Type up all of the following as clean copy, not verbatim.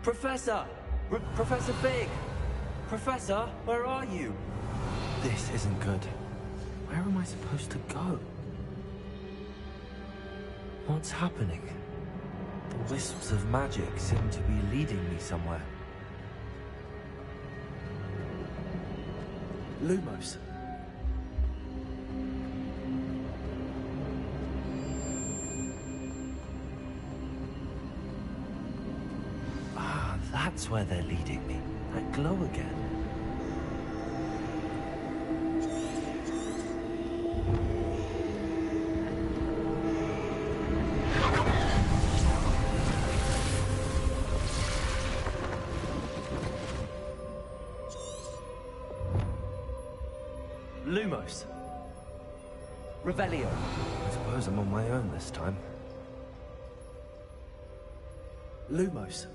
Professor! Professor Fig! Professor, where are you? This isn't good. Where am I supposed to go? What's happening? The wisps of magic seem to be leading me somewhere. Lumos. Ah, that's where they're leading me. That glow again. Lumos. Revelio. I suppose I'm on my own this time. Lumos.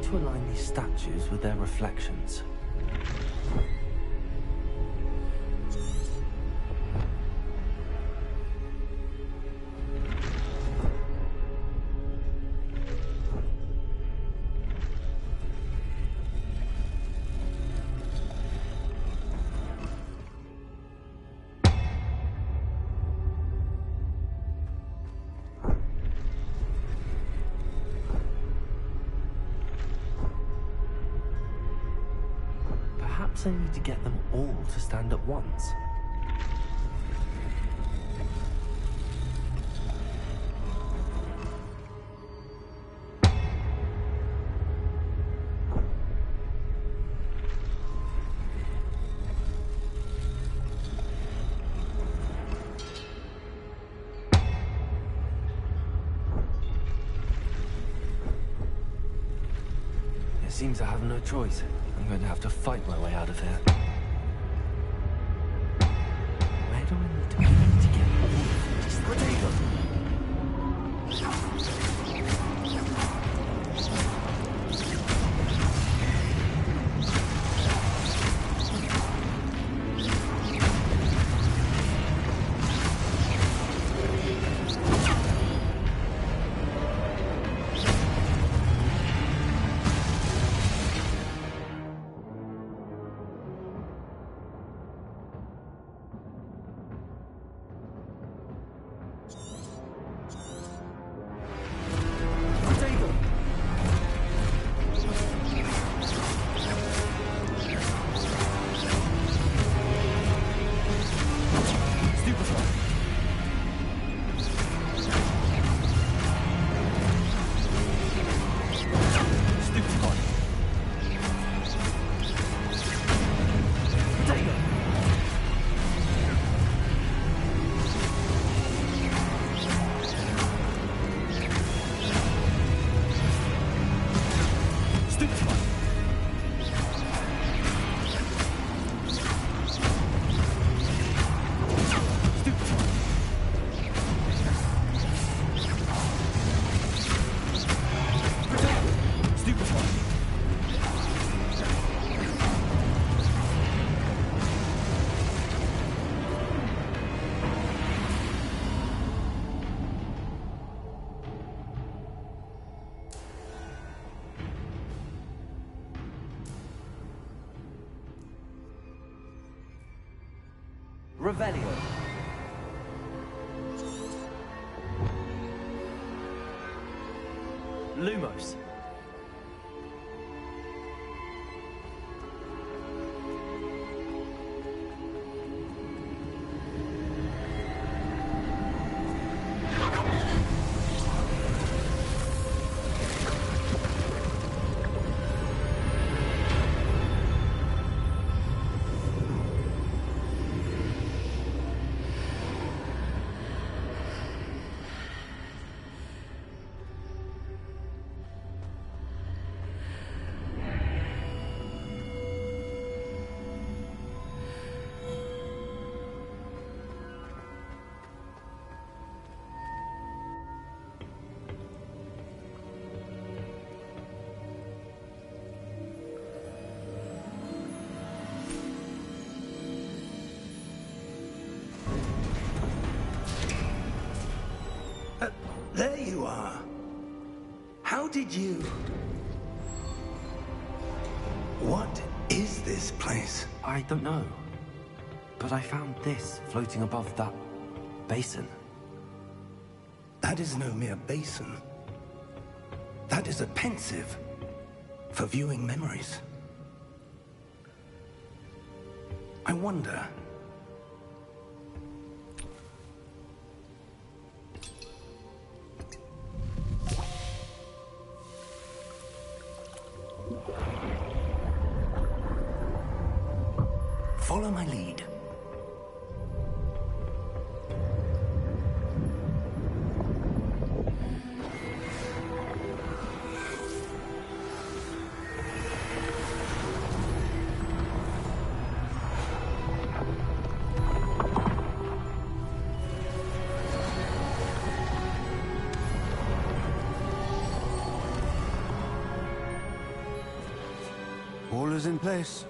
To align these statues with their reflections. Perhaps I need to get them all to stand at once. It seems I have no choice. I'm going to have to fight my way out of here. Where do I need to be to get all this potato? Revelio. Lumos. There you are. How did you... What is this place? I don't know. But I found this floating above that basin. That is no mere basin. That is a pensive for viewing memories. I wonder... Follow my lead. All is in place.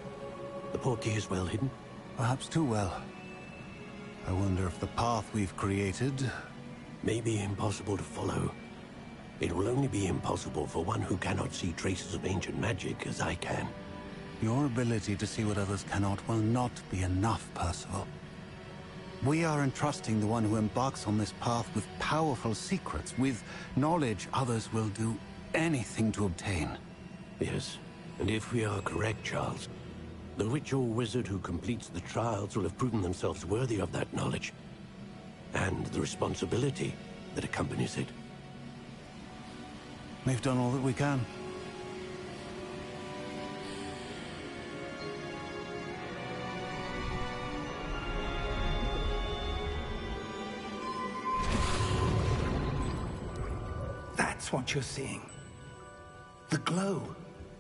The portkey is well hidden? Perhaps too well. I wonder if the path we've created... May be impossible to follow. It will only be impossible for one who cannot see traces of ancient magic as I can. Your ability to see what others cannot will not be enough, Percival. We are entrusting the one who embarks on this path with powerful secrets, with knowledge others will do anything to obtain. Yes, and if we are correct, Charles, the witch or wizard who completes the trials will have proven themselves worthy of that knowledge, and the responsibility that accompanies it. We've done all that we can. That's what you're seeing. The glow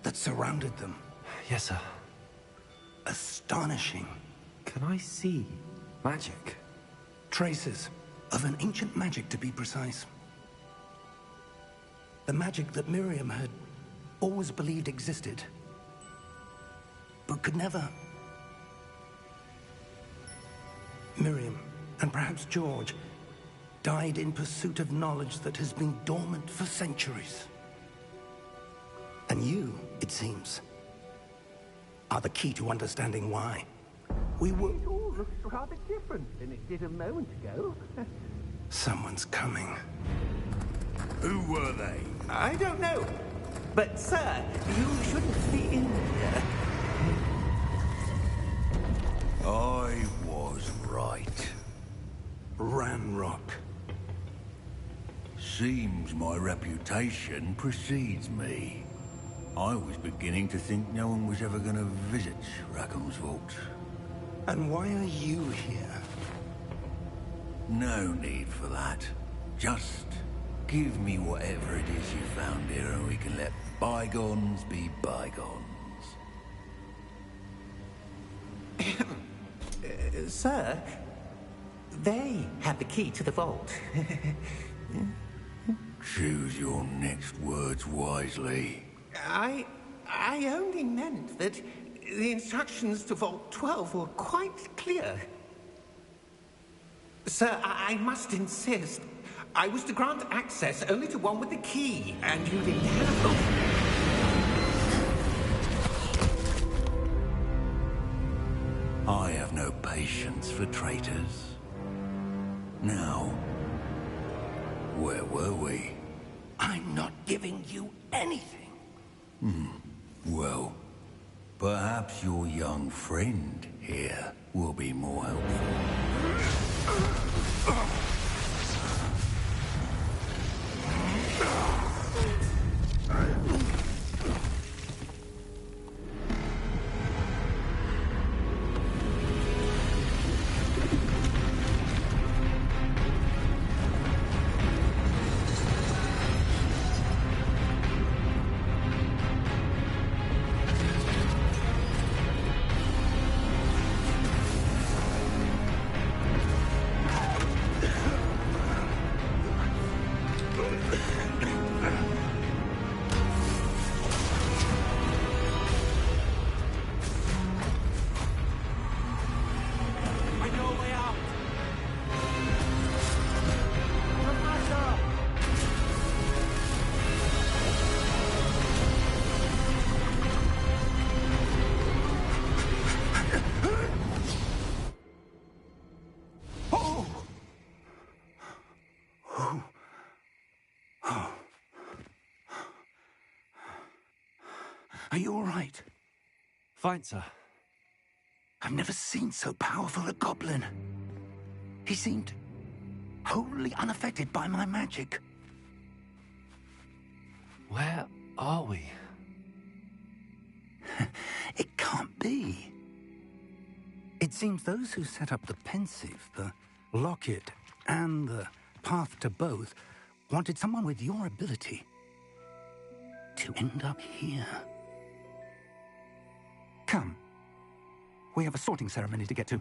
that surrounded them. Yes, sir. Astonishing. Can I see magic? Traces of an ancient magic, to be precise. The magic that Miriam had always believed existed, but could never. Miriam, and perhaps George, died in pursuit of knowledge that has been dormant for centuries. And you, it seems, are the key to understanding why. We were... It all looks rather different than it did a moment ago. Someone's coming. Who were they? I don't know. But, sir, you shouldn't be in here. I was right. Ranrock. Seems my reputation precedes me. I was beginning to think no one was ever going to visit Rackham's vault. And why are you here? No need for that. Just give me whatever it is you found here and we can let bygones be bygones. Sir, they had the key to the vault. Choose your next words wisely. I only meant that the instructions to Vault 12 were quite clear. Sir, I must insist. I was to grant access only to one with the key, and you didn't have them. I have no patience for traitors. Now, where were we? I'm not giving you anything. Well, perhaps your young friend here will be more helpful. Are you all right? Fine, sir. I've never seen so powerful a goblin. He seemed wholly unaffected by my magic. Where are we? It can't be. It seems those who set up the pensive, the locket, and the path to both wanted someone with your ability to end up here. Come. We have a sorting ceremony to get to.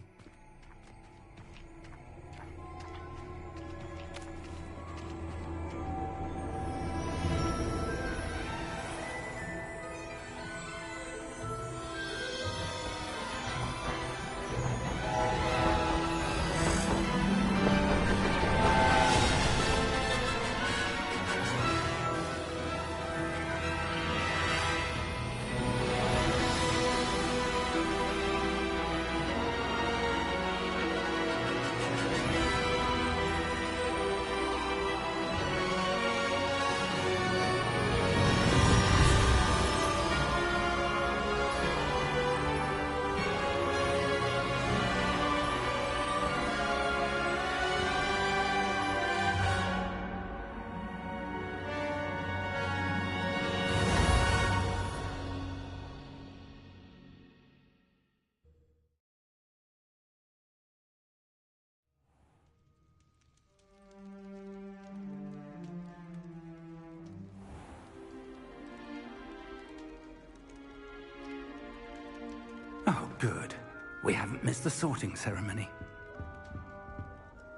Oh, good. We haven't missed the sorting ceremony.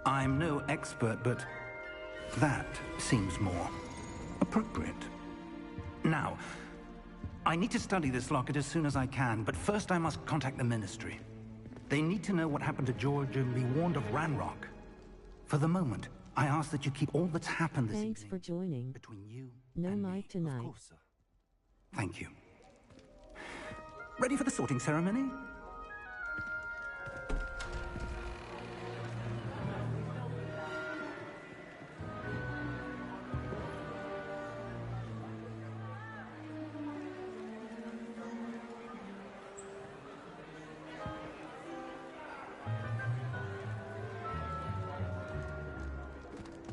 I'm no expert, but that seems more appropriate. Now, I need to study this locket as soon as I can, but first I must contact the Ministry. They need to know what happened to George and be warned of Ranrock. For the moment, I ask that you keep all that's happened this Thanks for evening joining. between you No and night me. tonight. Of course, sir. Thank you. Ready for the sorting ceremony?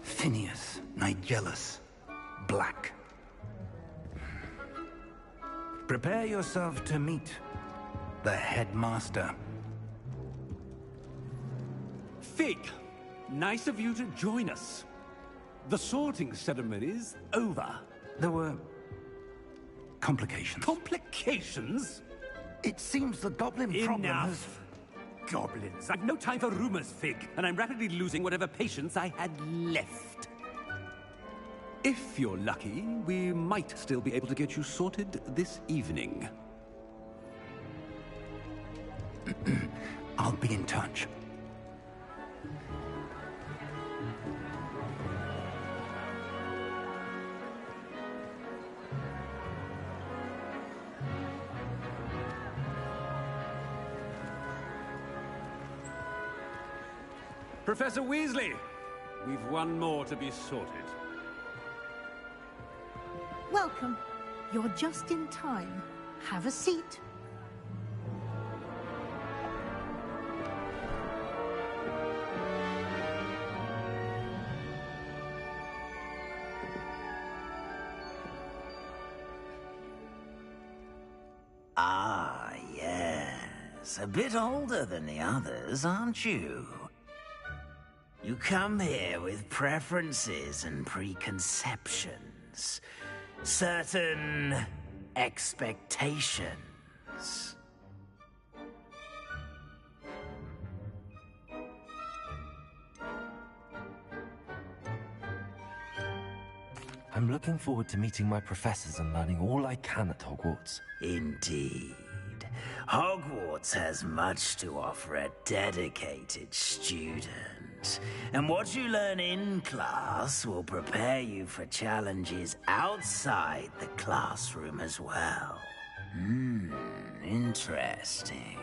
Phineas, Nigellus, Black. Prepare yourself to meet the headmaster. Fig, nice of you to join us. The sorting ceremony's over. There were complications. Complications? It seems the goblin problem has... Enough! Goblins. I've no time for rumors, Fig, and I'm rapidly losing whatever patience I had left. If you're lucky, we might still be able to get you sorted this evening. I'll be in touch. Professor Weasley, we've one more to be sorted. Welcome. You're just in time. Have a seat. Ah, yes. A bit older than the others, aren't you? You come here with preferences and preconceptions. Certain expectations. I'm looking forward to meeting my professors and learning all I can at Hogwarts. Indeed. Hogwarts has much to offer a dedicated student. And what you learn in class will prepare you for challenges outside the classroom as well. Interesting.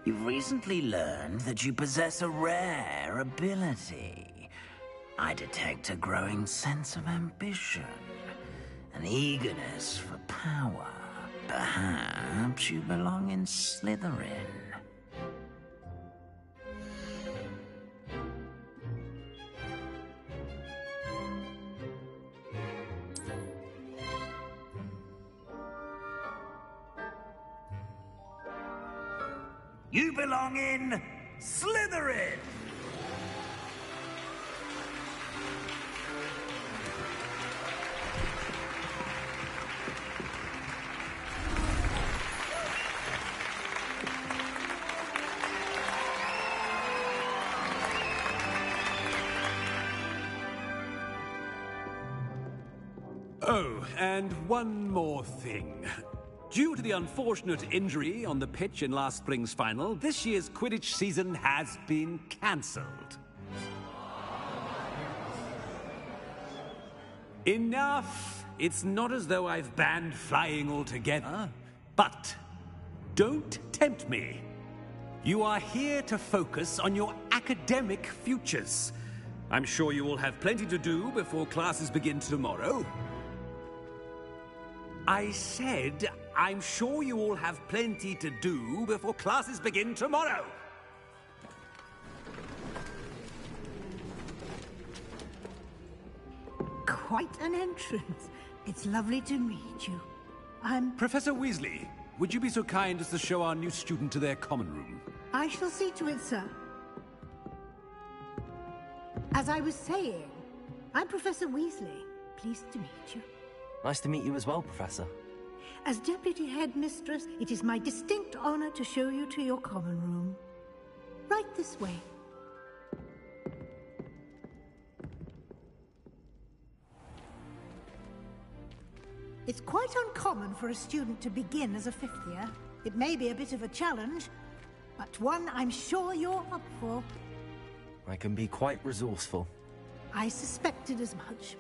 You've recently learned that you possess a rare ability. I detect a growing sense of ambition, an eagerness for power. Perhaps you belong in Slytherin. You belong in Slytherin! Oh, and one more thing. Due to the unfortunate injury on the pitch in last spring's final, this year's Quidditch season has been cancelled. Enough! It's not as though I've banned flying altogether. But don't tempt me. You are here to focus on your academic futures. I'm sure you will have plenty to do before classes begin tomorrow. I said, I'm sure you all have plenty to do before classes begin tomorrow. Quite an entrance. It's lovely to meet you. Professor Weasley, would you be so kind as to show our new student to their common room? I shall see to it, sir. As I was saying, I'm Professor Weasley. Pleased to meet you. Nice to meet you as well, Professor. As Deputy Headmistress, it is my distinct honor to show you to your common room. Right this way. It's quite uncommon for a student to begin as a fifth year. It may be a bit of a challenge, but one I'm sure you're up for. I can be quite resourceful. I suspected as much.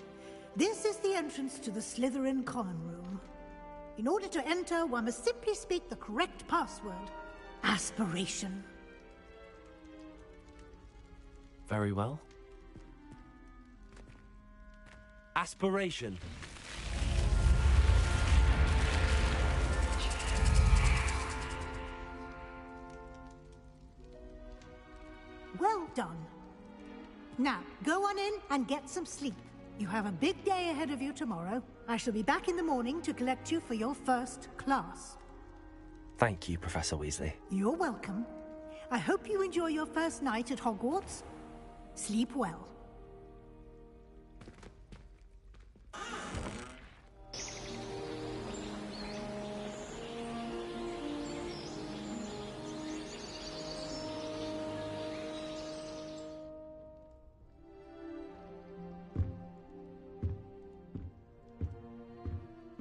This is the entrance to the Slytherin common room. In order to enter, one must simply speak the correct password. Aspiration. Very well. Aspiration. Well done. Now, go on in and get some sleep. You have a big day ahead of you tomorrow. I shall be back in the morning to collect you for your first class. Thank you, Professor Weasley. You're welcome. I hope you enjoy your first night at Hogwarts. Sleep well.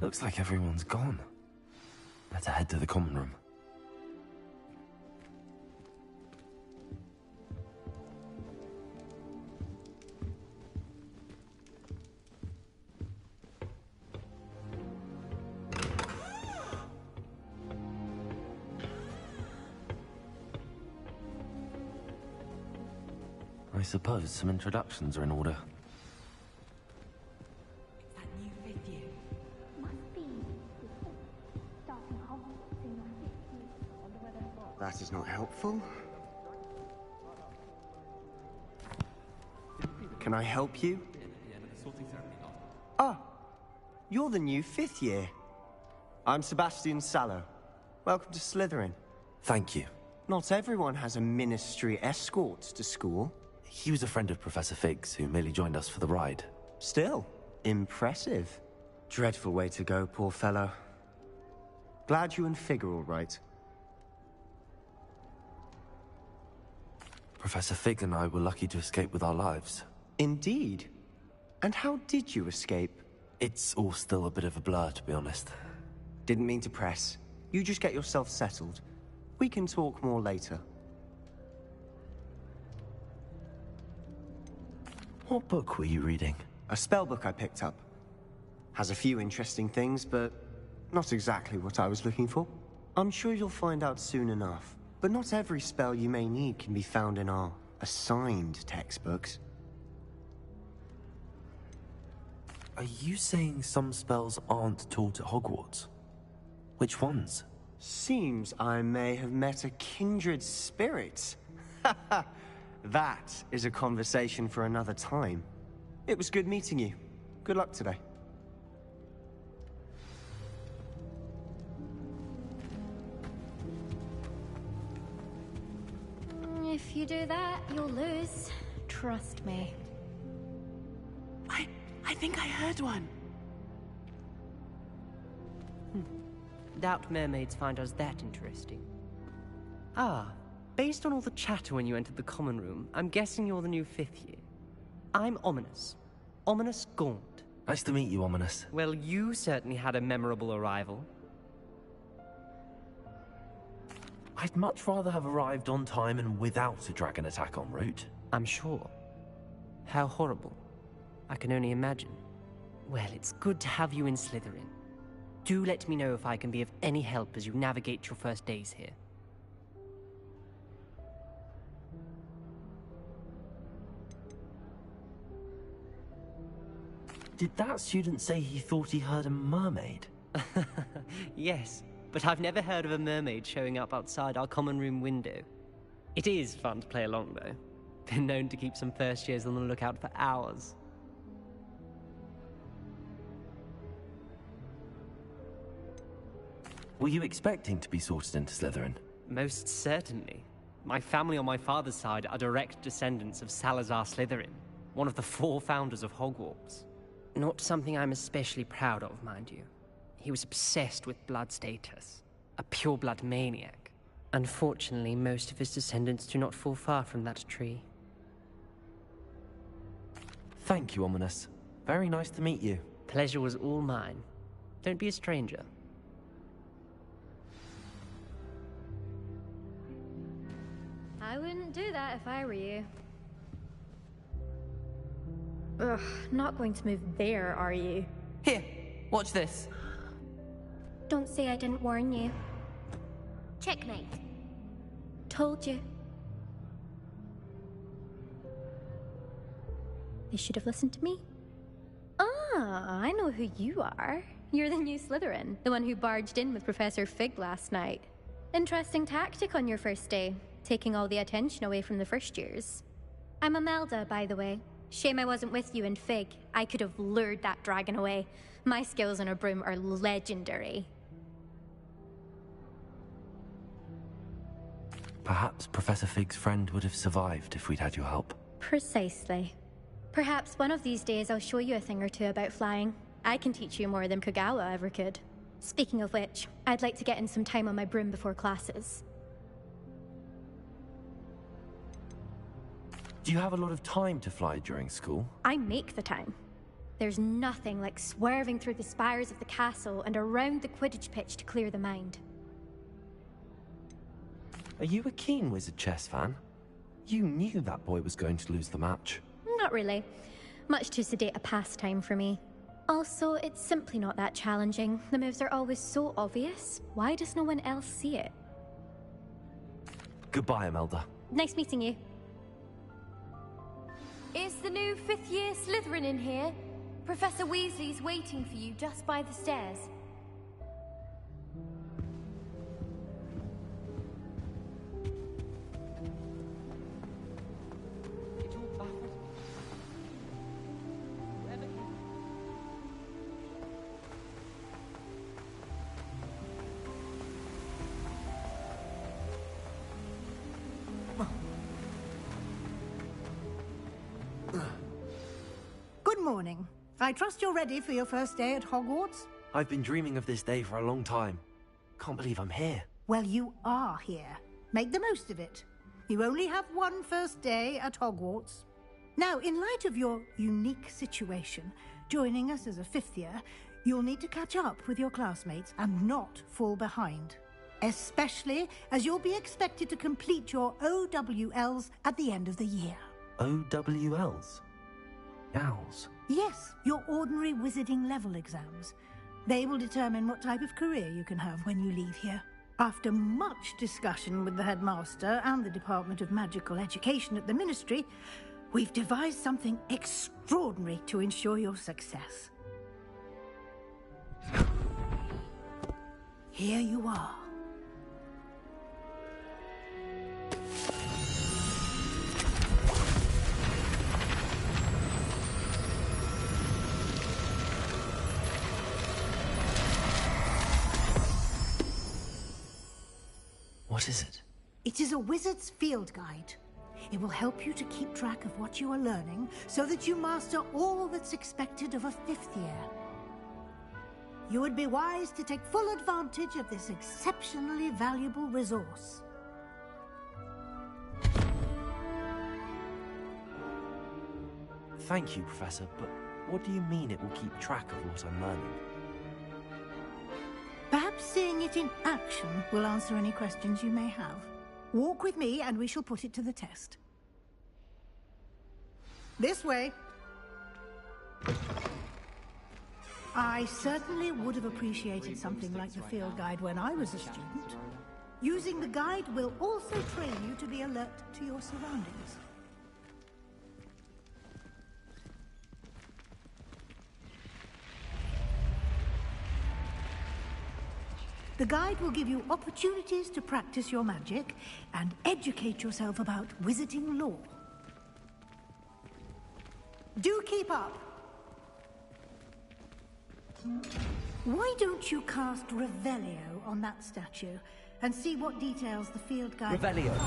Looks like everyone's gone. Better head to the common room. I suppose some introductions are in order. That is not helpful. Can I help you? Ah, you're the new fifth year. I'm Sebastian Sallow. Welcome to Slytherin. Thank you. Not everyone has a ministry escort to school. He was a friend of Professor Fig's who merely joined us for the ride. Still, impressive. Dreadful way to go, poor fellow. Glad you and Fig are all right. Professor Fig and I were lucky to escape with our lives. Indeed. And how did you escape? It's all still a bit of a blur, to be honest. Didn't mean to press. You just get yourself settled. We can talk more later. What book were you reading? A spellbook I picked up. Has a few interesting things, but not exactly what I was looking for. I'm sure you'll find out soon enough. But not every spell you may need can be found in our assigned textbooks. Are you saying some spells aren't taught at Hogwarts? Which ones? Seems I may have met a kindred spirit. That is a conversation for another time. It was good meeting you. Good luck today. If you do that, you'll lose. Trust me. I think I heard one. Doubt mermaids find us that interesting. Ah, based on all the chatter when you entered the common room, I'm guessing you're the new 5th year. I'm Ominous. Ominous Gaunt. Nice to meet you, Ominous. Well, you certainly had a memorable arrival. I'd much rather have arrived on time and without a dragon attack en route. I'm sure. How horrible. I can only imagine. Well, it's good to have you in Slytherin. Do let me know if I can be of any help as you navigate your first days here. Did that student say he thought he heard a mermaid? Yes, but I've never heard of a mermaid showing up outside our common room window. It is fun to play along, though. Been known to keep some first years on the lookout for hours. Were you expecting to be sorted into Slytherin? Most certainly. My family on my father's side are direct descendants of Salazar Slytherin, one of the 4 founders of Hogwarts. Not something I'm especially proud of, mind you. He was obsessed with blood status, a pure-blood maniac. Unfortunately, most of his descendants do not fall far from that tree. Thank you, Ominous. Very nice to meet you. Pleasure was all mine. Don't be a stranger. I wouldn't do that if I were you. Ugh, not going to move there, are you? Here, watch this. Don't say I didn't warn you. Checkmate. Told you. They should have listened to me. Ah, I know who you are. You're the new Slytherin, the one who barged in with Professor Fig last night. Interesting tactic on your first day, taking all the attention away from the first years. I'm Imelda, by the way. Shame I wasn't with you in Fig. I could have lured that dragon away. My skills on a broom are legendary. Perhaps Professor Fig's friend would have survived if we'd had your help. Precisely. Perhaps one of these days I'll show you a thing or two about flying. I can teach you more than Kogawa ever could. Speaking of which, I'd like to get in some time on my broom before classes. Do you have a lot of time to fly during school? I make the time. There's nothing like swerving through the spires of the castle and around the Quidditch pitch to clear the mind. Are you a keen Wizard chess fan? You knew that boy was going to lose the match. Not really. Much too sedate a pastime for me. Also, it's simply not that challenging. The moves are always so obvious. Why does no one else see it? Goodbye, Imelda. Nice meeting you. Is the new 5th year Slytherin in here? Professor Weasley's waiting for you just by the stairs. Good morning. I trust you're ready for your first day at Hogwarts? I've been dreaming of this day for a long time. Can't believe I'm here. Well, you are here. Make the most of it. You only have one first day at Hogwarts. Now, in light of your unique situation, joining us as a 5th year, you'll need to catch up with your classmates and not fall behind. Especially as you'll be expected to complete your OWLs at the end of the year. OWLs? Owls? Yes, your ordinary wizarding level exams. They will determine what type of career you can have when you leave here. After much discussion with the headmaster and the Department of Magical Education at the Ministry, we've devised something extraordinary to ensure your success. Here you are. What is it? It is a wizard's field guide. It will help you to keep track of what you are learning so that you master all that's expected of a 5th year. You would be wise to take full advantage of this exceptionally valuable resource. Thank you, Professor, but what do you mean it will keep track of what I'm learning? Perhaps seeing it in action will answer any questions you may have. Walk with me and we shall put it to the test. This way. I certainly would have appreciated something like the field guide when I was a student. Using the guide will also train you to be alert to your surroundings. The guide will give you opportunities to practice your magic and educate yourself about wizarding lore. Do keep up! Why don't you cast Revelio on that statue and see what details the field guide... Revelio!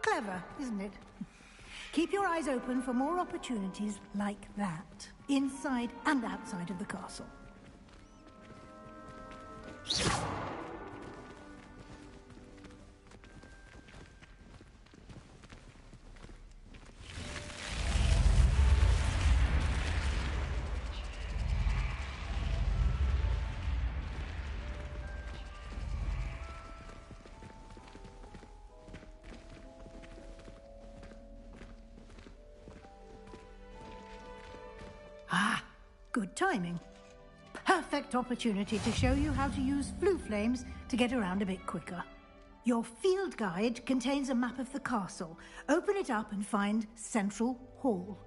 Clever, isn't it? Keep your eyes open for more opportunities like that, inside and outside of the castle. Ah, good timing. Perfect opportunity to show you how to use flue flames to get around a bit quicker. Your field guide contains a map of the castle. Open it up and find Central Hall.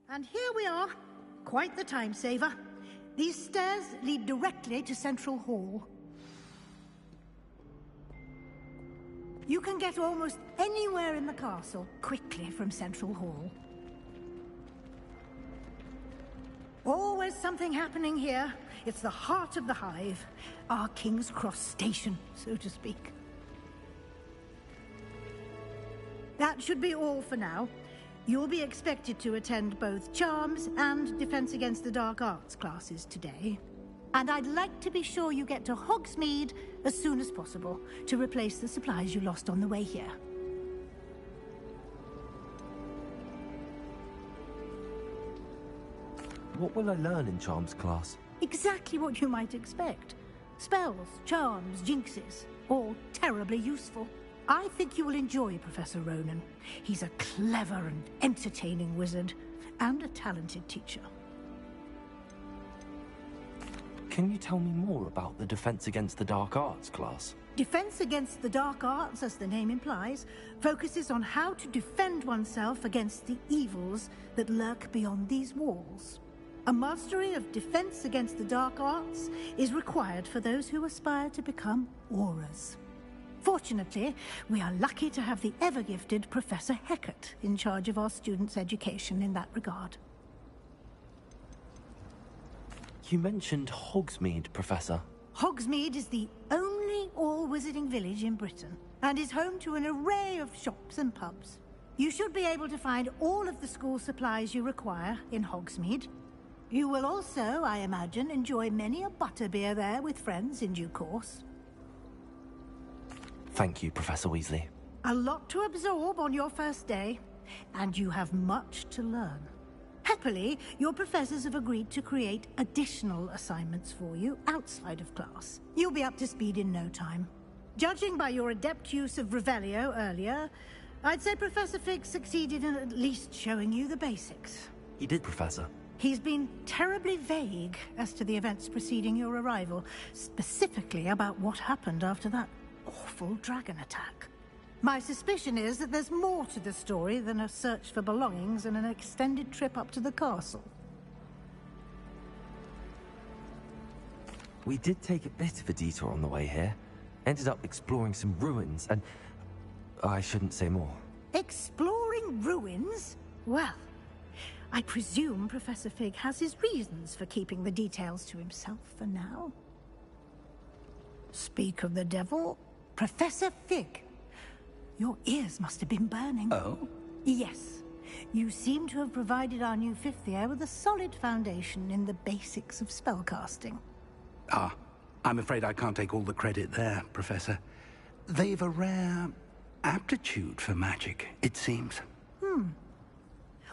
And here we are. Quite the time saver. These stairs lead directly to Central Hall. You can get almost anywhere in the castle quickly from Central Hall. Always something happening here. It's the heart of the Hive, our King's Cross station, so to speak. That should be all for now. You'll be expected to attend both Charms and Defense Against the Dark Arts classes today. And I'd like to be sure you get to Hogsmeade as soon as possible to replace the supplies you lost on the way here. what will I learn in Charms class? Exactly what you might expect. Spells, charms, jinxes, all terribly useful. I think you will enjoy Professor Ronan. He's a clever and entertaining wizard, and a talented teacher. Can you tell me more about the Defense Against the Dark Arts class? Defense Against the Dark Arts, as the name implies, focuses on how to defend oneself against the evils that lurk beyond these walls. A mastery of Defense Against the Dark Arts is required for those who aspire to become Aurors. Fortunately, we are lucky to have the ever-gifted Professor Hecat in charge of our students' education in that regard. You mentioned Hogsmeade, Professor. Hogsmeade is the only all-wizarding village in Britain, and is home to an array of shops and pubs. You should be able to find all of the school supplies you require in Hogsmeade. You will also, I imagine, enjoy many a butterbeer there with friends in due course. Thank you, Professor Weasley. A lot to absorb on your first day, and you have much to learn. Happily, your professors have agreed to create additional assignments for you outside of class. You'll be up to speed in no time. Judging by your adept use of Revelio earlier, I'd say Professor Fig succeeded in at least showing you the basics. He did, Professor. He's been terribly vague as to the events preceding your arrival, specifically about what happened after that awful dragon attack. My suspicion is that there's more to the story than a search for belongings and an extended trip up to the castle. We did take a bit of a detour on the way here. Ended up exploring some ruins and... I shouldn't say more. Exploring ruins? Well, I presume Professor Fig has his reasons for keeping the details to himself for now. Speak of the devil, Professor Fig. Your ears must have been burning. Oh? Yes. You seem to have provided our new fifth year with a solid foundation in the basics of spellcasting. Ah, I'm afraid I can't take all the credit there, Professor. They've a rare aptitude for magic, it seems.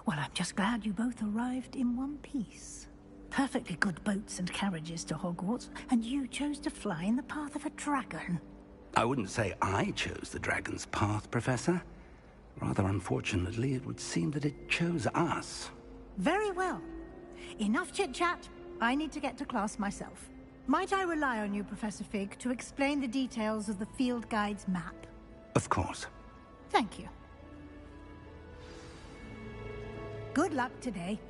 Well, I'm just glad you both arrived in one piece. Perfectly good boats and carriages to Hogwarts, and you chose to fly in the path of a dragon. I wouldn't say I chose the dragon's path, Professor. Rather unfortunately, it would seem that it chose us. Very well. Enough chit-chat. I need to get to class myself. Might I rely on you, Professor Fig, to explain the details of the field guide's map? Of course. Thank you. Good luck today.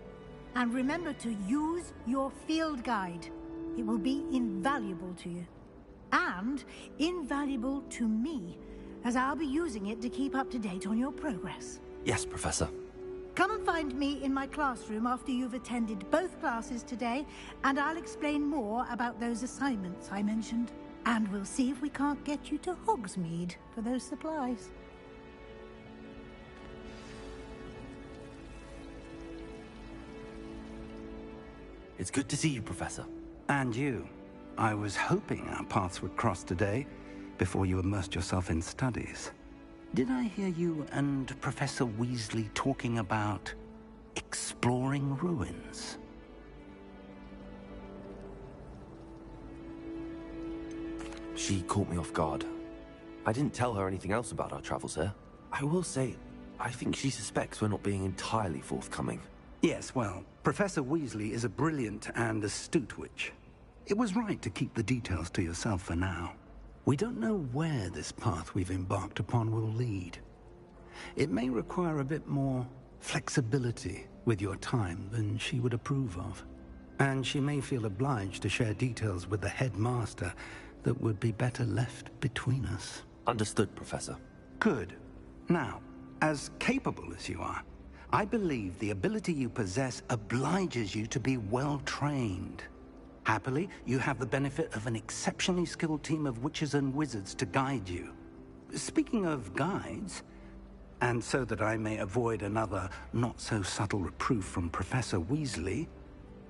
And remember to use your field guide. It will be invaluable to you. And invaluable to me, as I'll be using it to keep up to date on your progress. Yes, Professor. Come and find me in my classroom after you've attended both classes today, and I'll explain more about those assignments I mentioned. And we'll see if we can't get you to Hogsmeade for those supplies. It's good to see you, Professor. And you. I was hoping our paths would cross today, before you immersed yourself in studies. Did I hear you and Professor Weasley talking about exploring ruins? She caught me off guard. I didn't tell her anything else about our travels here. I will say, I think she suspects we're not being entirely forthcoming. Yes, well, Professor Weasley is a brilliant and astute witch. It was right to keep the details to yourself for now. We don't know where this path we've embarked upon will lead. It may require a bit more flexibility with your time than she would approve of. And she may feel obliged to share details with the headmaster that would be better left between us. Understood, Professor. Good. Now, as capable as you are, I believe the ability you possess obliges you to be well-trained. Happily, you have the benefit of an exceptionally skilled team of witches and wizards to guide you. Speaking of guides, and so that I may avoid another not-so-subtle reproof from Professor Weasley,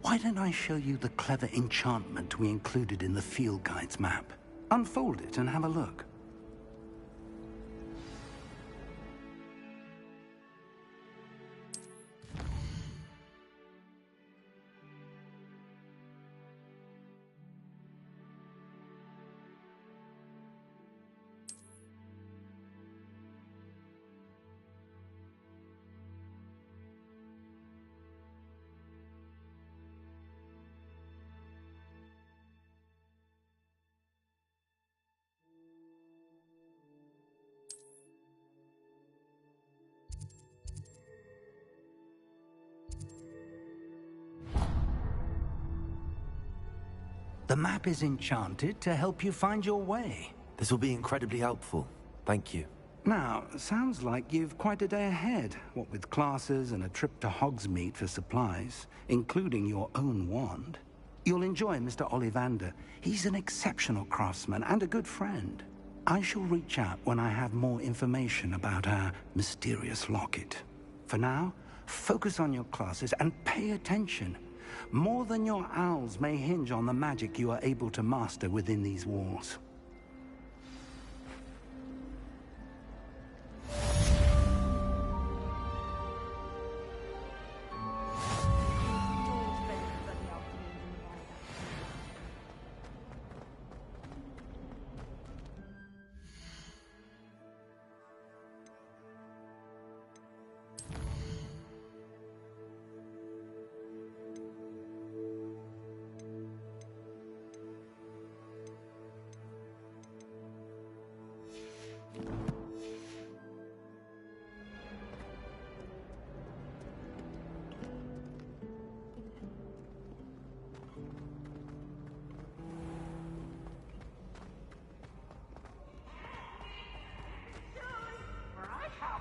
why don't I show you the clever enchantment we included in the field guide's map? Unfold it and have a look. The map is enchanted to help you find your way. This will be incredibly helpful. Thank you. Now, sounds like you've quite a day ahead, what with classes and a trip to Hogsmeade for supplies, including your own wand. You'll enjoy Mr. Ollivander. He's an exceptional craftsman and a good friend. I shall reach out when I have more information about our mysterious locket. For now, focus on your classes and pay attention. More than your owls may hinge on the magic you are able to master within these walls.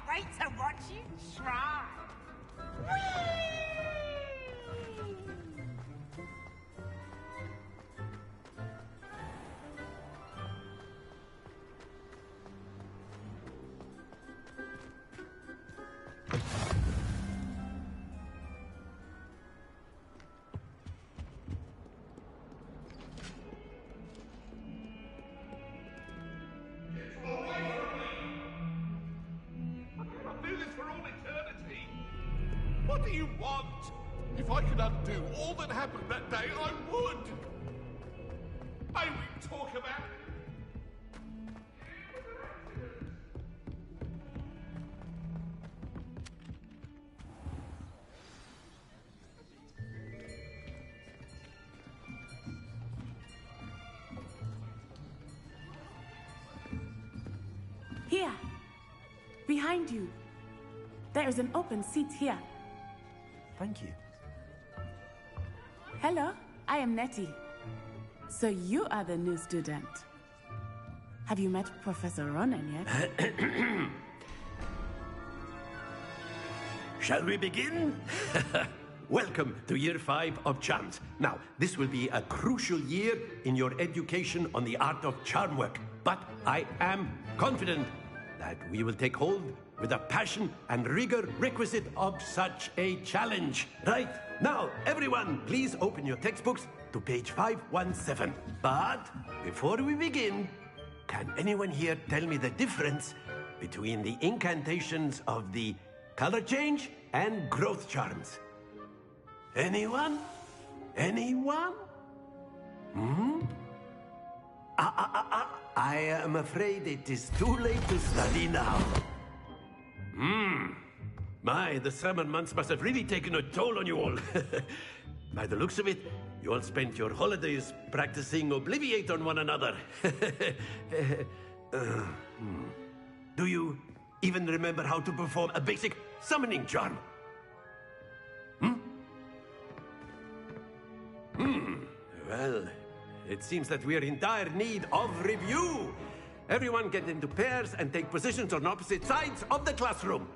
Wait to watch you try. What do you want? If I could undo all that happened that day, I would. May we talk about it? Here. Behind you. There is an open seat here. Thank you. Hello, I am Nettie. So you are the new student. Have you met Professor Ronan yet? Shall we begin? Welcome to Year 5 of Charms. Now, this will be a crucial year in your education on the art of charm work. But I am confident that we will take hold with the passion and rigor requisite of such a challenge. Right, now, everyone, please open your textbooks to page 517. But before we begin, can anyone here tell me the difference between the incantations of the color change and growth charms? Anyone? Anyone? I am afraid it is too late to study now. My, the summer months must have really taken a toll on you all. By the looks of it, you all spent your holidays practicing Obliviate on one another. Do you even remember how to perform a basic summoning charm? Well, it seems that we are in dire need of review. Everyone get into pairs and take positions on opposite sides of the classroom.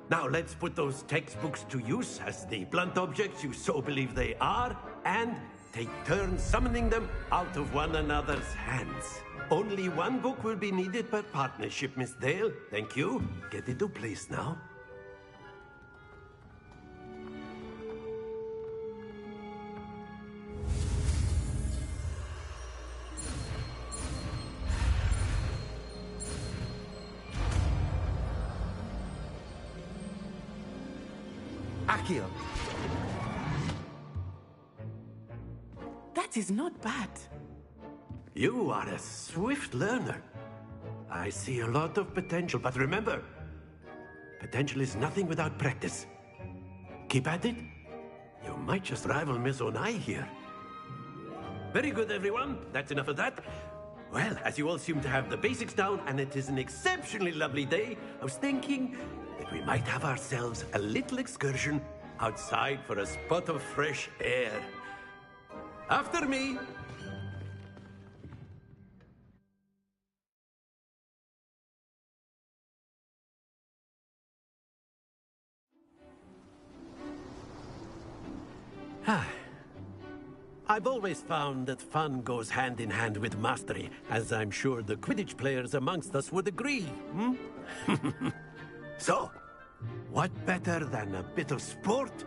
Now let's put those textbooks to use as the blunt objects you so believe they are, and take turns summoning them out of one another's hands. Only one book will be needed per partnership, Miss Dale. Thank you. Get into place now. Accio. That is not bad. You are a swift learner. I see a lot of potential, but remember, potential is nothing without practice. Keep at it. You might just rival Miss Onai here. Very good, everyone. That's enough of that. Well, as you all seem to have the basics down, and it is an exceptionally lovely day, I was thinking that we might have ourselves a little excursion outside for a spot of fresh air. After me, I've always found that fun goes hand in hand with mastery, as I'm sure the Quidditch players amongst us would agree, hmm? So, what better than a bit of sport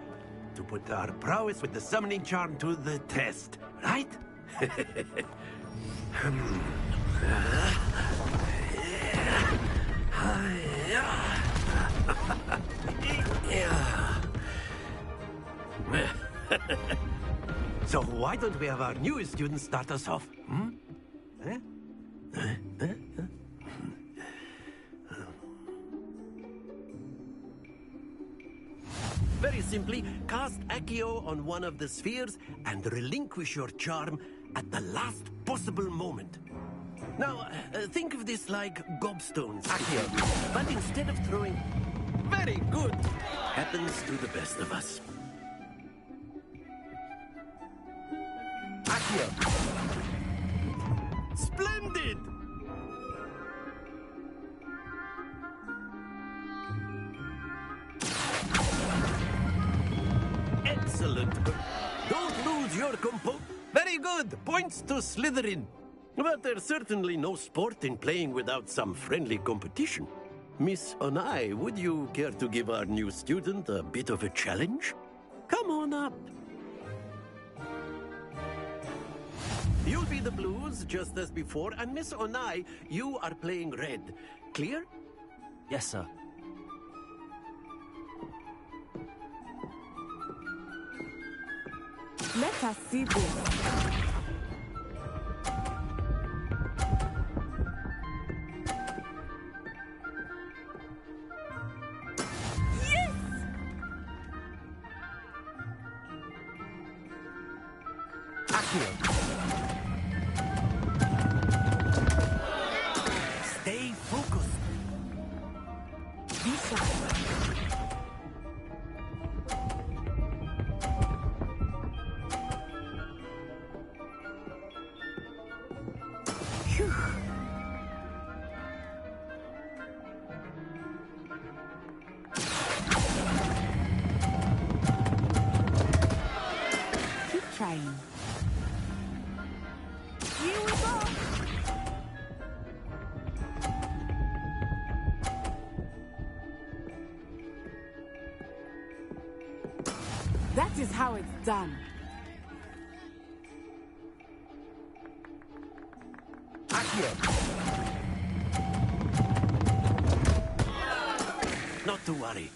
to put our prowess with the summoning charm to the test, right? So why don't we have our newest student start us off? Hmm? Very simply, cast Accio on one of the spheres and relinquish your charm at the last possible moment. Now, think of this like gobstones, Accio, but instead of throwing... Very good! Happens to the best of us. Accio! Splendid! Excellent. Don't lose your compo... Very good. Points to Slytherin. But there's certainly no sport in playing without some friendly competition. Miss Onai, would you care to give our new student a bit of a challenge? Come on up. You'll be the blues, just as before, and Miss Onai, you are playing red. Clear? Yes, sir. Let us see this. Yes! Accio. Stay focused. Be sharp. Keep trying. Here we go! That is how it's done. Not to worry.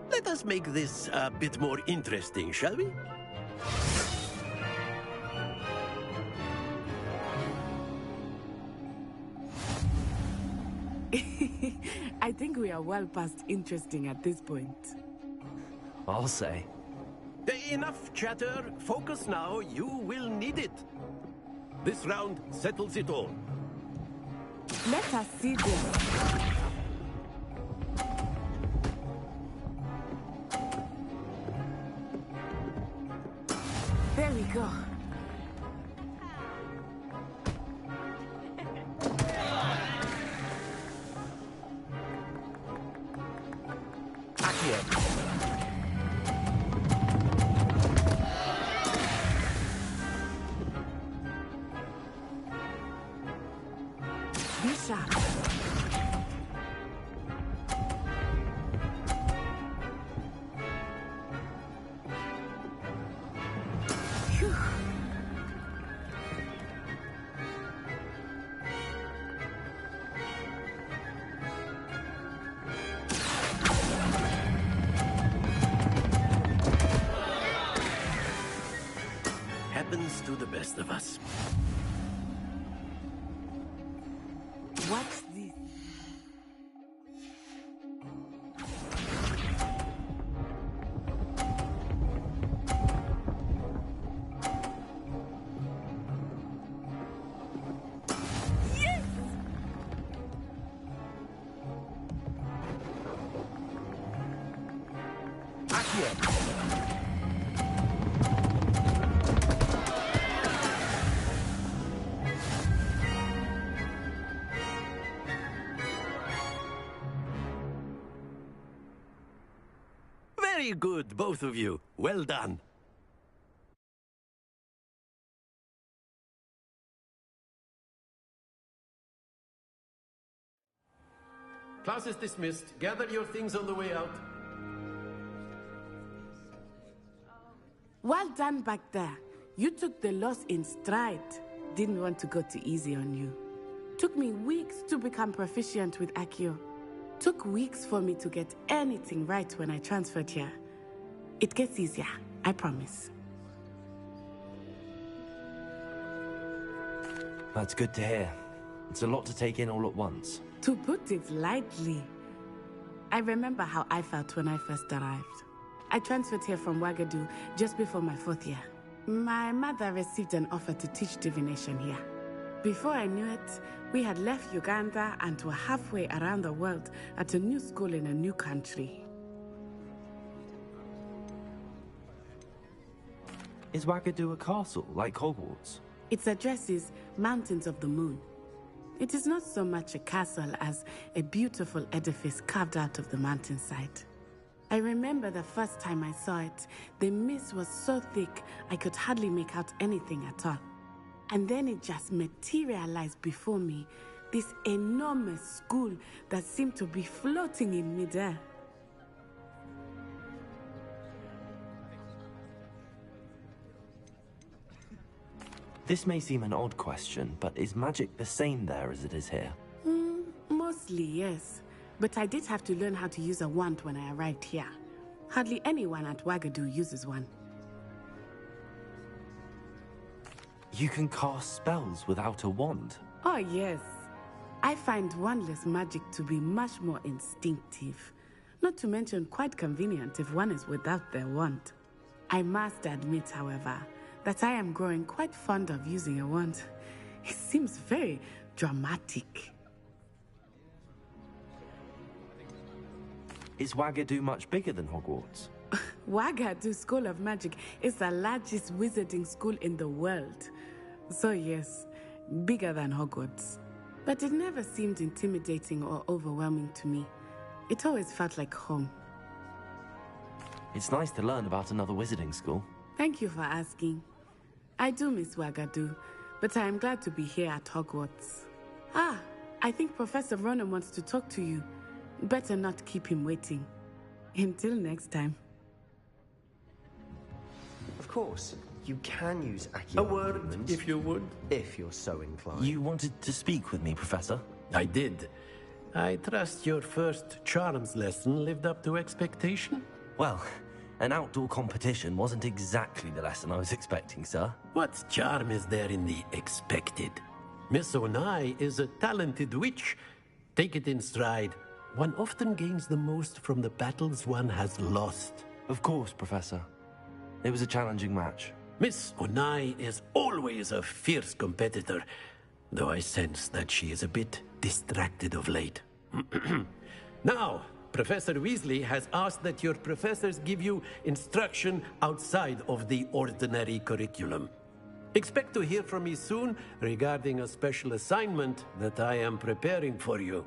Let us make this a bit more interesting, shall we? I think we are well past interesting at this point. I'll say. Enough chatter. Focus now. You will need it. This round settles it all. Let us see this. There we go. Be sharp. Phew. Happens to the best of us. What's this? Yes! Very good, both of you. Well done. Class is dismissed. Gather your things on the way out. Well done back there. You took the loss in stride. Didn't want to go too easy on you. Took me weeks to become proficient with Accio. Took weeks for me to get anything right when I transferred here. It gets easier, I promise. That's good to hear. It's a lot to take in all at once. To put it lightly, I remember how I felt when I first arrived. I transferred here from Wagadu just before my 4th year. My mother received an offer to teach divination here. Before I knew it, we had left Uganda and were halfway around the world at a new school in a new country. Is Wagadu a castle, like Hogwarts? Its address is Mountains of the Moon. It is not so much a castle as a beautiful edifice carved out of the mountainside. I remember the first time I saw it, the mist was so thick I could hardly make out anything at all. And then it just materialized before me, this enormous school that seemed to be floating in midair. This may seem an odd question, but is magic the same there as it is here? Mostly, yes. But I did have to learn how to use a wand when I arrived here. Hardly anyone at Wagadu uses one. You can cast spells without a wand? Oh, yes. I find wandless magic to be much more instinctive. Not to mention quite convenient if one is without their wand. I must admit, however, that I am growing quite fond of using a wand. It seems very dramatic. Is Wagadu much bigger than Hogwarts? Wagadu School of Magic is the largest wizarding school in the world. So yes, bigger than Hogwarts. But it never seemed intimidating or overwhelming to me. It always felt like home. It's nice to learn about another wizarding school. Thank you for asking. I do miss Wagadu, but I am glad to be here at Hogwarts. Ah, I think Professor Ronan wants to talk to you. Better not keep him waiting. Until next time. Of course, you can use Accio. A word, if you would. If you're so inclined. You wanted to speak with me, Professor? I did. I trust your first charms lesson lived up to expectation? Well, an outdoor competition wasn't exactly the lesson I was expecting, sir. What charm is there in the expected? Miss Onai is a talented witch. Take it in stride. One often gains the most from the battles one has lost. Of course, Professor. It was a challenging match. Miss Onai is always a fierce competitor, though I sense that she is a bit distracted of late. Now, Professor Weasley has asked that your professors give you instruction outside of the ordinary curriculum. Expect to hear from me soon regarding a special assignment that I am preparing for you.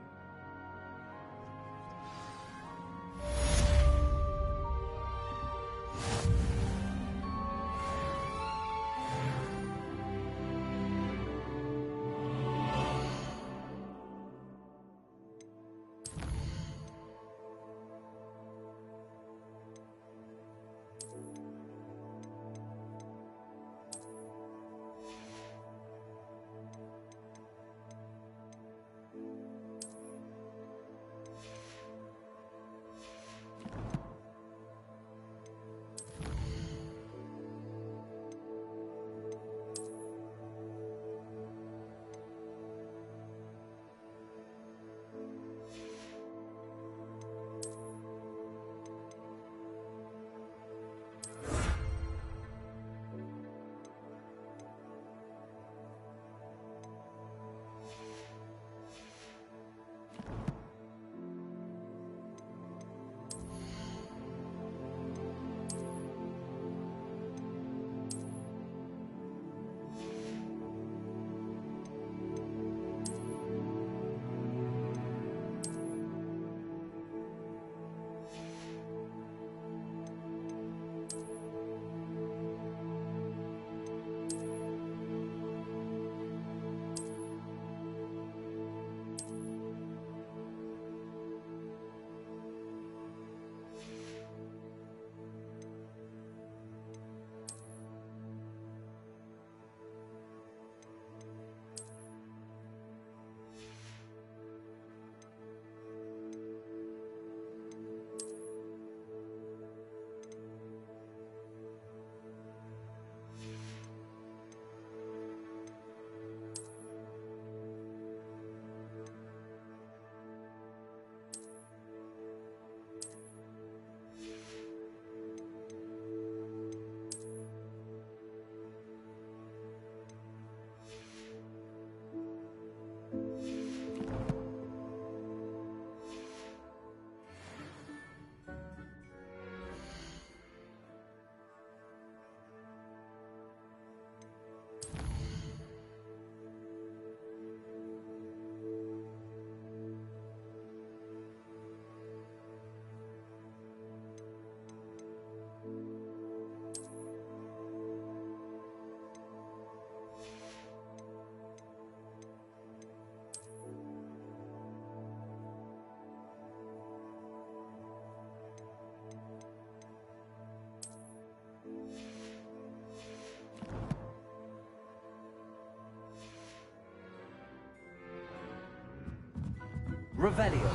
Revelio.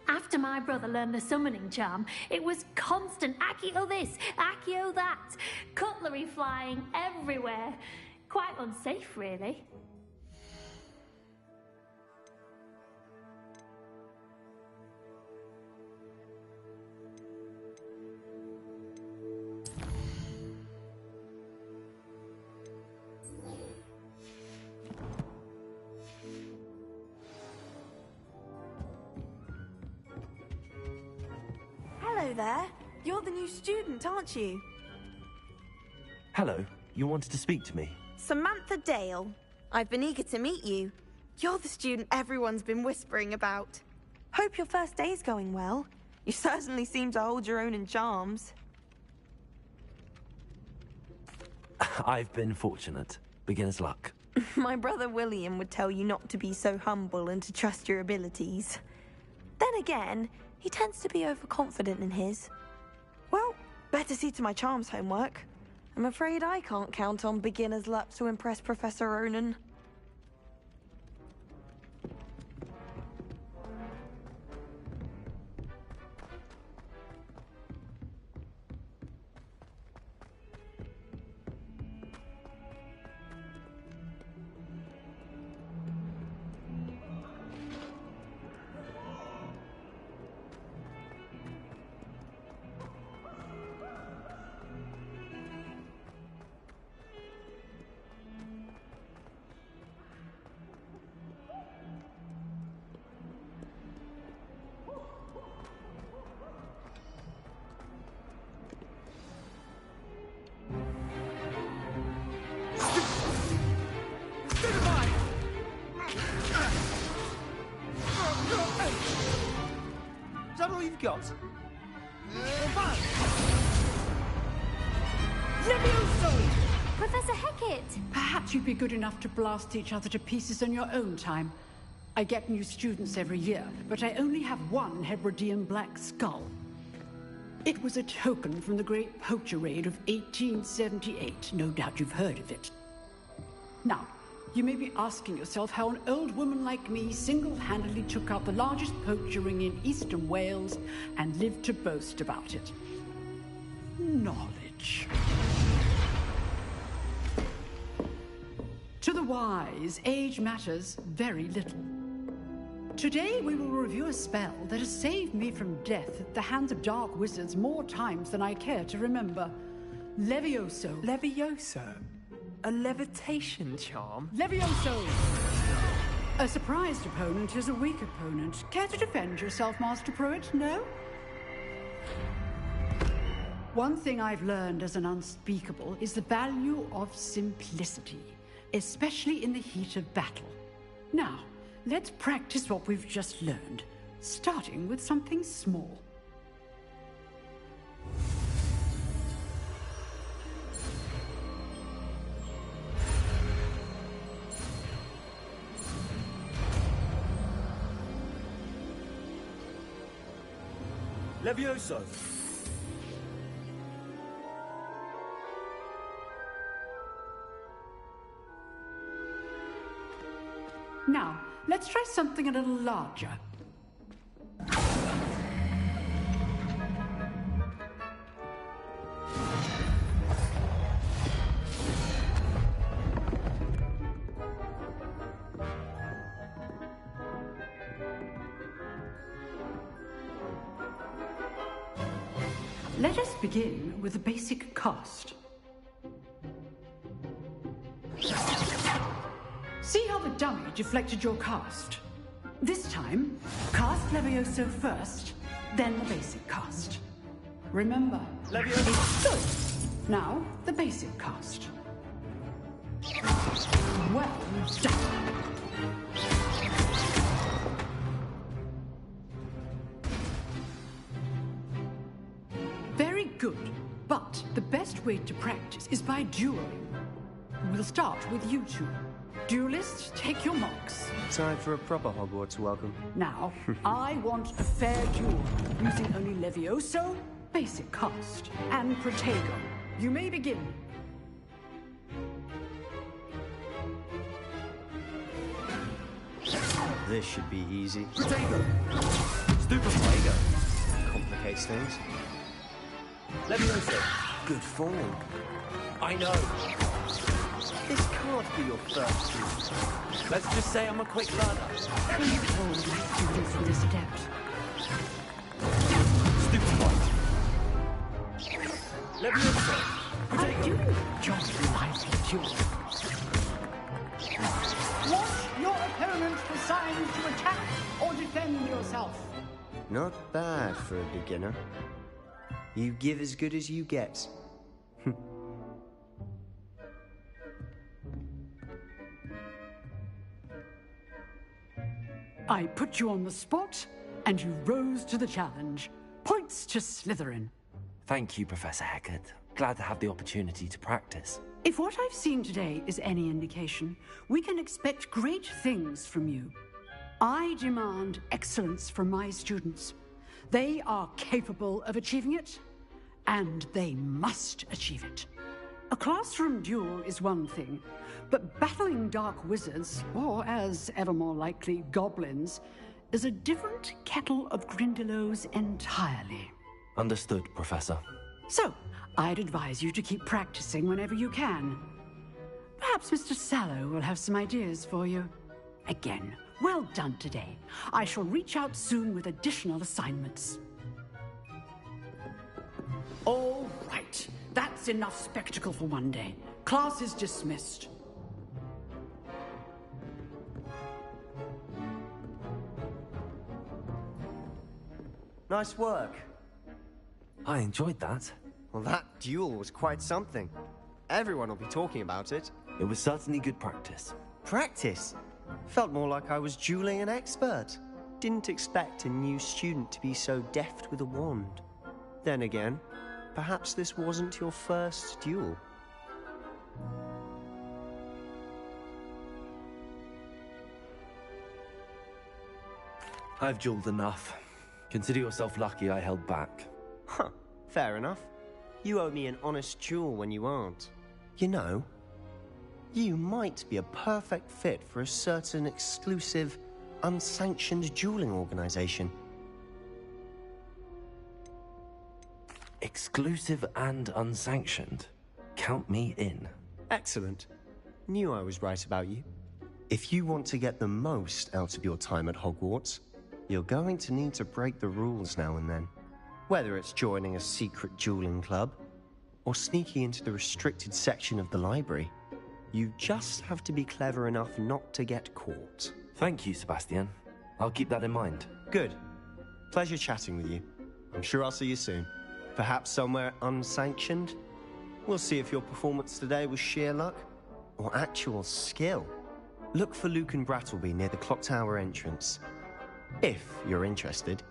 After my brother learned the summoning charm, it was constant Accio this, Accio that. Cutlery flying everywhere. Quite unsafe, really. Hello there. You're the new student, aren't you? Hello. You wanted to speak to me? Samantha Dale. I've been eager to meet you. You're the student everyone's been whispering about. Hope your first day's going well. You certainly seem to hold your own in charms. I've been fortunate. Beginner's luck. My brother William would tell you not to be so humble and to trust your abilities. Then again, he tends to be overconfident in his. Well, better see to my charms homework. I'm afraid I can't count on beginner's luck to impress Professor Ronan. Is that all you've got? Professor Hecat! Perhaps you'd be good enough to blast each other to pieces on your own time. I get new students every year, but I only have one Hebridean black skull. It was a token from the Great Poacher Raid of 1878. No doubt you've heard of it. Now, you may be asking yourself how an old woman like me single-handedly took out the largest poacher ring in eastern Wales and lived to boast about it. Knowledge. To the wise, age matters very little. Today we will review a spell that has saved me from death at the hands of dark wizards more times than I care to remember. Levioso. Levioso? A levitation charm? Levioso! A surprised opponent is a weak opponent. Care to defend yourself, Master Pruitt? No? One thing I've learned as an unspeakable is the value of simplicity, especially in the heat of battle. Now, let's practice what we've just learned, starting with something small. Levioso! Now, let's try something a little larger. Let us begin with the basic cast. See how the dummy deflected your cast? This time, cast Levioso first, then the basic cast. Remember, Levioso. Good. Now, the basic cast. Well done. Very good, but the best way to practice is by dueling. We'll start with you two. Duelists, take your marks. Time for a proper Hogwarts welcome. Now, I want a fair duel, using only Levioso, basic cast, and Protego. You may begin. This should be easy. Protego! Protego. Complicates things. Leviosa! Good form. I know. This can't be your first duel. Let's just say I'm a quick learner. Control the students in this adept. Leviosa! I do enjoy lively duels. Watch your opponent for signs to attack or defend yourself. Not bad for a beginner. You give as good as you get. I put you on the spot, and you rose to the challenge. Points to Slytherin. Thank you, Professor Hecat. Glad to have the opportunity to practice. If what I've seen today is any indication, we can expect great things from you. I demand excellence from my students. They are capable of achieving it, and they must achieve it. A classroom duel is one thing, but battling dark wizards, or as ever more likely, goblins, is a different kettle of Grindylows entirely. Understood, Professor. So, I'd advise you to keep practicing whenever you can. Perhaps Mr. Sallow will have some ideas for you. Again, well done today. I shall reach out soon with additional assignments. All right. That's enough spectacle for one day. Class is dismissed. Nice work. I enjoyed that. Well, that duel was quite something. Everyone will be talking about it. It was certainly good practice. Practice? Felt more like I was dueling an expert. Didn't expect a new student to be so deft with a wand. Then again, perhaps this wasn't your first duel. I've dueled enough. Consider yourself lucky I held back. Huh, fair enough. You owe me an honest duel when you aren't. You know, you might be a perfect fit for a certain exclusive, unsanctioned dueling organization. Exclusive and unsanctioned. Count me in. Excellent. Knew I was right about you. If you want to get the most out of your time at Hogwarts, you're going to need to break the rules now and then. Whether it's joining a secret dueling club, or sneaking into the restricted section of the library, you just have to be clever enough not to get caught. Thank you, Sebastian. I'll keep that in mind. Good. Pleasure chatting with you. I'm sure I'll see you soon. Perhaps somewhere unsanctioned? We'll see if your performance today was sheer luck, or actual skill. Look for Luke and Brattleby near the clock tower entrance. If you're interested.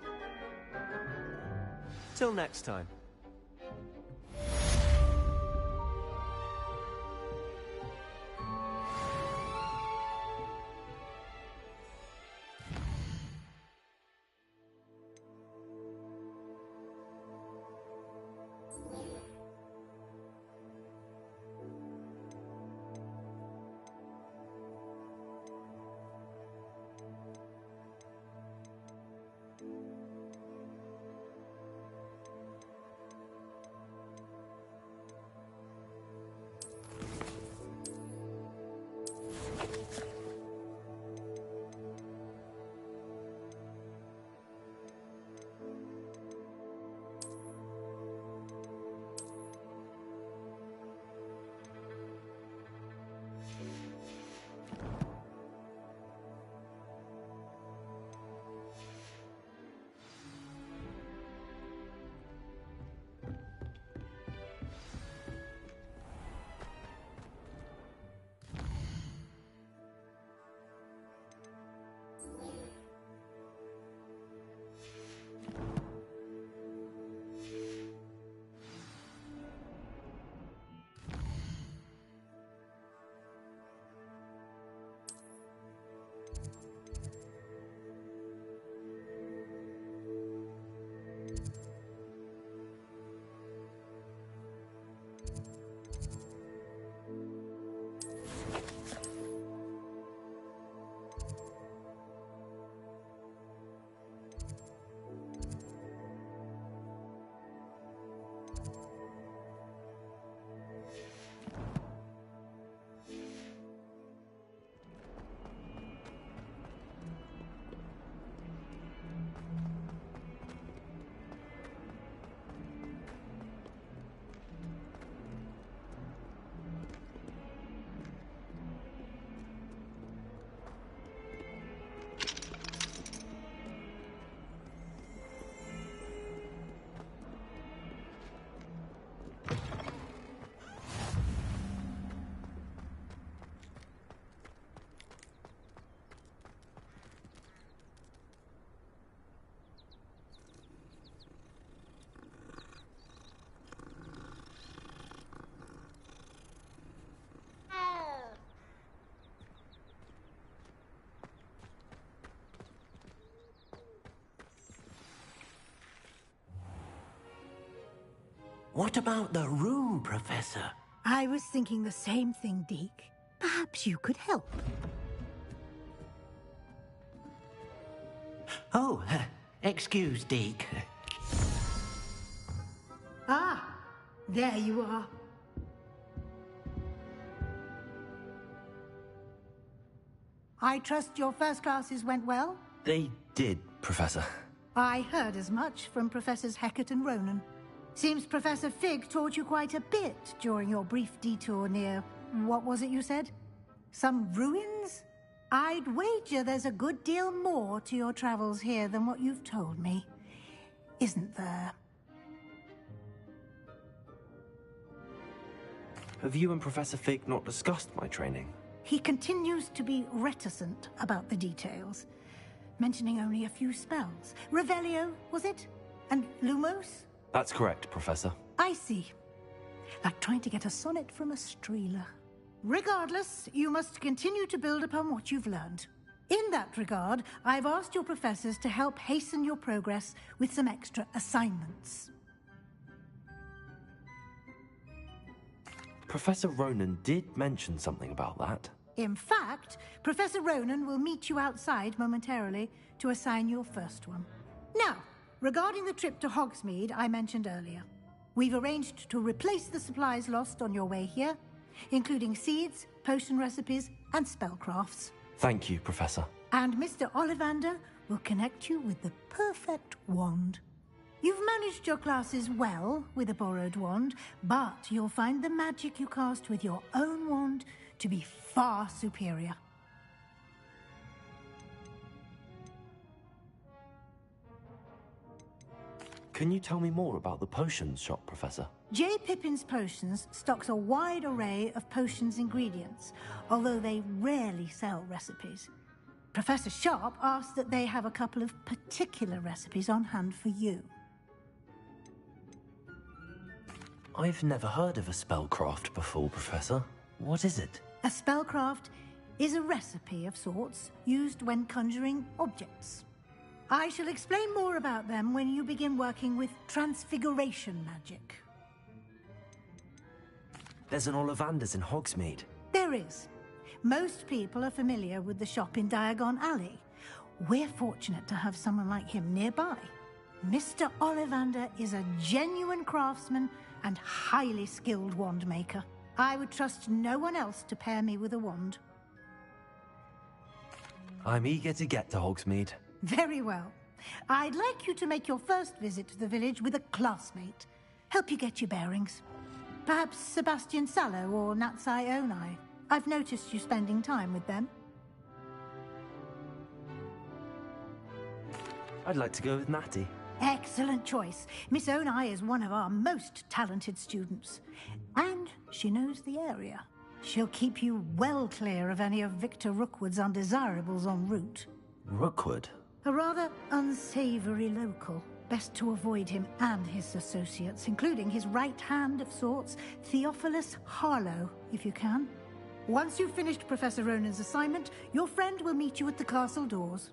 Till next time. What about the room, Professor? I was thinking the same thing, Deke. Perhaps you could help. Oh, excuse, Deke. Ah, there you are. I trust your first classes went well? They did, Professor. I heard as much from Professors Hecat and Ronan. Seems Professor Fig taught you quite a bit during your brief detour near... what was it you said? Some ruins? I'd wager there's a good deal more to your travels here than what you've told me. Isn't there? Have you and Professor Fig not discussed my training? He continues to be reticent about the details, mentioning only a few spells. Revelio, was it? And Lumos? That's correct, Professor. I see. Like trying to get a sonnet from a streeler. Regardless, you must continue to build upon what you've learned. In that regard, I've asked your professors to help hasten your progress with some extra assignments. Professor Ronan did mention something about that. In fact, Professor Ronan will meet you outside momentarily to assign your first one. Now, regarding the trip to Hogsmeade I mentioned earlier, we've arranged to replace the supplies lost on your way here, including seeds, potion recipes, and spellcrafts. Thank you, Professor. And Mr. Ollivander will connect you with the perfect wand. You've managed your classes well with a borrowed wand, but you'll find the magic you cast with your own wand to be far superior. Can you tell me more about the potions shop, Professor? J. Pippin's Potions stocks a wide array of potions ingredients, although they rarely sell recipes. Professor Sharp asked that they have a couple of particular recipes on hand for you. I've never heard of a spellcraft before, Professor. What is it? A spellcraft is a recipe of sorts used when conjuring objects. I shall explain more about them when you begin working with transfiguration magic. There's an Ollivander's in Hogsmeade. There is. Most people are familiar with the shop in Diagon Alley. We're fortunate to have someone like him nearby. Mr. Ollivander is a genuine craftsman and highly skilled wand maker. I would trust no one else to pair me with a wand. I'm eager to get to Hogsmeade. Very well. I'd like you to make your first visit to the village with a classmate. Help you get your bearings. Perhaps Sebastian Sallow or Natsai Onai. I've noticed you spending time with them. I'd like to go with Natty. Excellent choice. Miss Onai is one of our most talented students. And she knows the area. She'll keep you well clear of any of Victor Rookwood's undesirables en route. Rookwood? A rather unsavory local. Best to avoid him and his associates, including his right hand of sorts, Theophilus Harlow, if you can. Once you've finished Professor Ronan's assignment, your friend will meet you at the castle doors.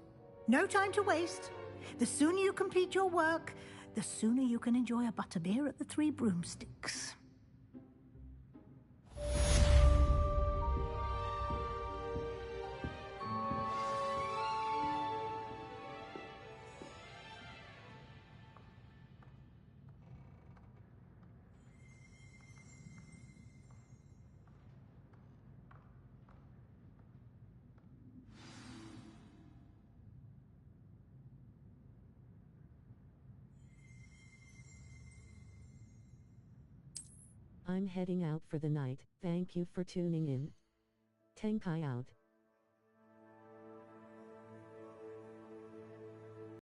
No time to waste. The sooner you complete your work, the sooner you can enjoy a butterbeer at the Three Broomsticks. I'm heading out for the night. Thank you for tuning in. Tenkai out.